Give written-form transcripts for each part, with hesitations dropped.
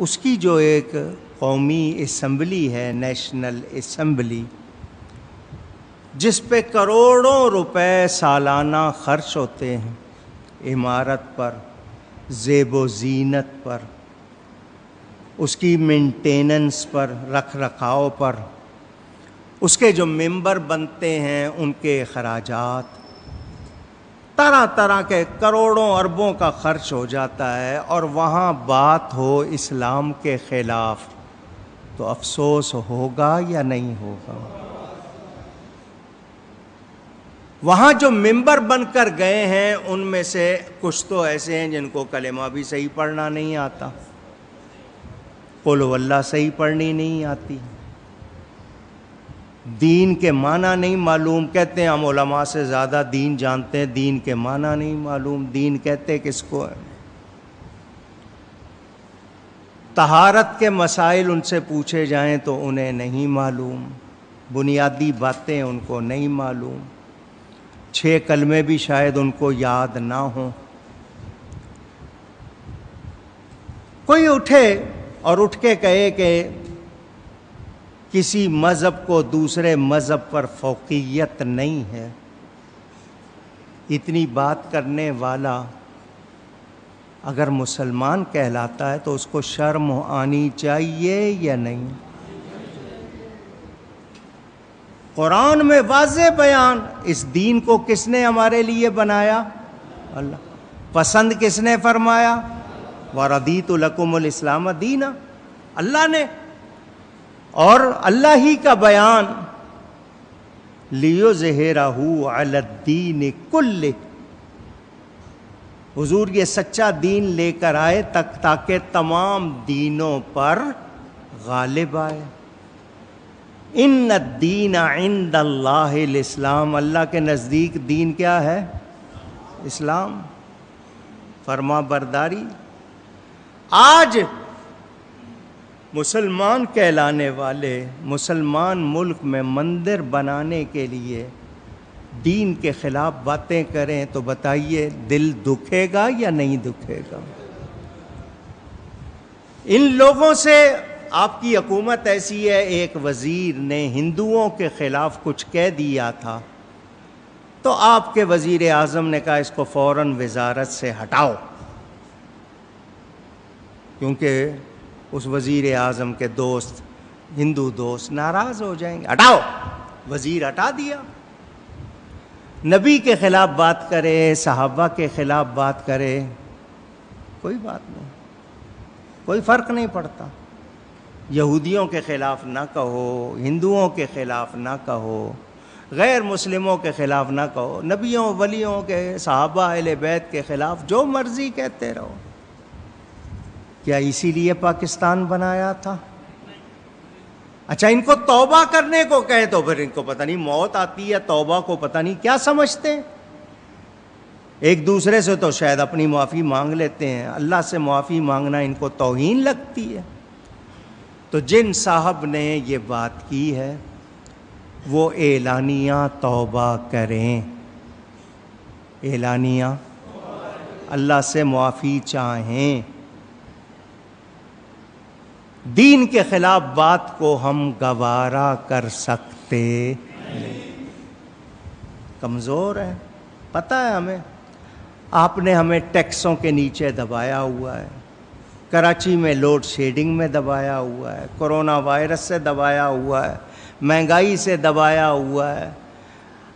اس کی جو ایک قومی اسمبلی ہے، نیشنل اسمبلی، جس پہ کروڑوں روپے سالانہ خرچ ہوتے ہیں عمارت پر، زیب و زینت پر، اس کی مینٹیننس پر، رکھ رکھاؤ پر، اس کے جو ممبر بنتے ہیں ان کے اخراجات، طرح طرح کے کروڑوں اربوں کا خرچ ہو جاتا ہے، اور وہاں بات ہو اسلام کے خلاف تو افسوس ہوگا یا نہیں ہوگا؟ وہاں جو ممبر بن کر گئے ہیں ان میں سے کچھ تو ایسے ہیں جن کو کلمہ بھی صحیح پڑھنا نہیں آتا، قل ہو اللہ صحیح پڑھنی نہیں آتی، دین کے معنی نہیں معلوم، کہتے ہیں ہم علماء سے زیادہ دین جانتے ہیں، دین کے معنی نہیں معلوم، دین کہتے کس کو ہے؟ طہارت کے مسائل ان سے پوچھے جائیں تو انہیں نہیں معلوم، بنیادی باتیں ان کو نہیں معلوم، 6 کلمے بھی شاید ان کو یاد نہ ہوں۔ کوئی اٹھے اور اٹھ کے کہے کہ کسی مذہب کو دوسرے مذہب پر فوقیت نہیں ہے، اتنی بات کرنے والا اگر مسلمان کہلاتا ہے تو اس کو شرم آنی چاہیے یا نہیں؟ قرآن میں واضح بیان، اس دین کو کس نے ہمارے لیے بنایا؟ اللہ۔ پسند کس نے فرمایا؟ وَرَضِيتُ لَكُمُ الْإِسْلَامَ دِينًا، اللہ نے، اور اللہ ہی کا بیان لِيُظْهِرَهُ عَلَى الدِّينِ كُلِّهِ، حضور یہ سچا دین لے کر آئے تاکہ تمام دینوں پر غالب آئے۔ ان الدین عند اللہ الاسلام، اللہ کے نزدیک دین کیا ہے؟ اسلام، فرما برداری۔ آج مسلمان کہلانے والے مسلمان ملک میں مندر بنانے کے لیے دین کے خلاف باتیں کریں تو بتائیے دل دکھے گا یا نہیں دکھے گا؟ ان لوگوں سے آپ کی حکومت ایسی ہے، ایک وزیر نے ہندوؤں کے خلاف کچھ کہہ دیا تھا تو آپ کے وزیر اعظم نے کہا اس کو فوراً وزارت سے ہٹاؤ، کیونکہ اس وزیر اعظم کے دوست، ہندو دوست ناراض ہو جائیں گے، ہٹاؤ، وزیر ہٹا دیا۔ نبی کے خلاف بات کرے، صحابہ کے خلاف بات کرے، کوئی بات نہیں، کوئی فرق نہیں پڑتا، یہودیوں کے خلاف نہ کہو، ہندوؤں کے خلاف نہ کہو، غیر مسلموں کے خلاف نہ کہو، نبیوں ولیوں کے، صحابہ اہل بیت کے خلاف جو مرضی کہتے رہو۔ کیا اسی لیے پاکستان بنایا تھا؟ اچھا، ان کو توبہ کرنے کو کہے تو پھر ان کو پتہ نہیں موت آتی ہے، توبہ کو پتہ نہیں کیا سمجھتے ہیں۔ ایک دوسرے سے تو شاید اپنی معافی مانگ لیتے ہیں، اللہ سے معافی مانگنا ان کو توہین لگتی ہے۔ تو جن صاحب نے یہ بات کی ہے وہ اعلانیہ توبہ کریں، اعلانیہ اللہ سے معافی چاہیں۔ دین کے خلاف بات کو ہم گوارا کر سکتے نہیں، کمزور ہے، پتہ ہے ہمیں۔ آپ نے ہمیں ٹیکسوں کے نیچے دبایا ہوا ہے، کراچی میں لوڈ شیڈنگ میں دبایا ہوا ہے، کرونا وائرس سے دبایا ہوا ہے، مہنگائی سے دبایا ہوا ہے،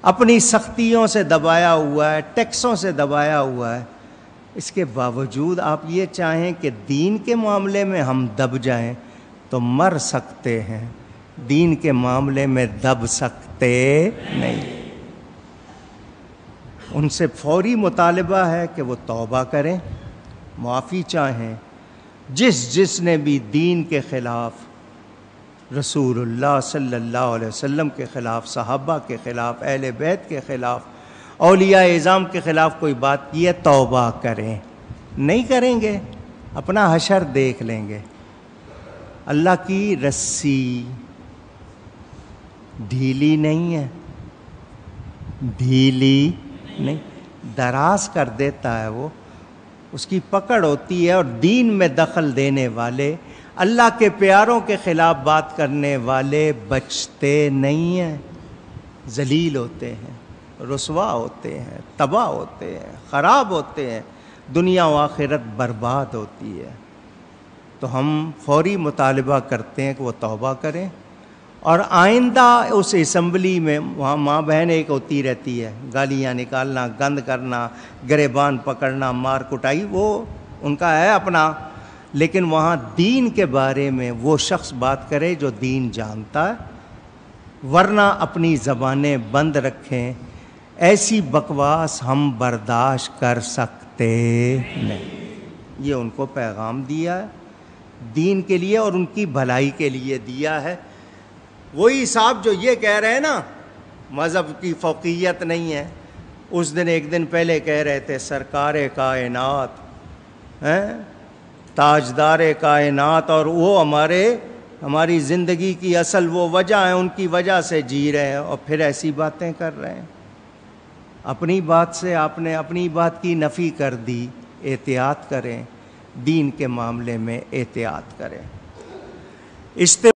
اپنی سختیوں سے دبایا ہوا ہے، ٹیکسوں سے دبایا ہوا ہے۔ اس کے باوجود آپ یہ چاہیں کہ دین کے معاملے میں ہم دب جائیں تو مر سکتے ہیں، دین کے معاملے میں دب سکتے نہیں۔ ان سے فوری مطالبہ ہے کہ وہ توبہ کریں، معافی چاہیں۔ جس نے بھی دین کے خلاف، رسول اللہ صلی اللہ علیہ وسلم کے خلاف، صحابہ کے خلاف، اہل بیت کے خلاف، اولیاء اعظام کے خلاف کوئی بات کی ہے، توبہ کریں۔ نہیں کریں گے اپنا حشر دیکھ لیں گے۔ اللہ کی رسی ڈھیلی نہیں ہے، ڈھیلی نہیں، دراز کر دیتا ہے وہ، اس کی پکڑ ہوتی ہے، اور دین میں دخل دینے والے اللہ کے پیاروں کے خلاف بات کرنے والے بچتے نہیں ہیں، ذلیل ہوتے ہیں، رسوا ہوتے ہیں، تباہ ہوتے ہیں، خراب ہوتے ہیں، دنیا و آخرت برباد ہوتی ہے۔ تو ہم فوری مطالبہ کرتے ہیں کہ وہ توبہ کریں، اور آئندہ اس اسمبلی میں وہاں ماں بہن ایک ہوتی رہتی ہے، گالیاں نکالنا، گند کرنا، گریبان پکڑنا، مار کٹائی، وہ ان کا ہے اپنا، لیکن وہاں دین کے بارے میں وہ شخص بات کرے جو دین جانتا ہے، ورنہ اپنی زبانیں بند رکھیں۔ ایسی بکواس ہم برداشت کر سکتے نہیں۔ یہ ان کو پیغام دیا ہے دین کے لیے اور ان کی بھلائی کے لیے دیا ہے۔ وہی صاحب جو یہ کہہ رہے ہیں نا مذہب کی فوقیت نہیں ہے، اس دن ایک دن پہلے کہہ رہے تھے سرکار کائنات ہیں، تاجدار کائنات، اور وہ ہماری زندگی کی اصل وہ وجہ ہے، ان کی وجہ سے جی رہے ہیں، اور پھر ایسی باتیں کر رہے ہیں۔ اپنی بات سے آپ نے اپنی بات کی نفی کر دی۔ احتیاط کریں، دین کے معاملے میں احتیاط کریں۔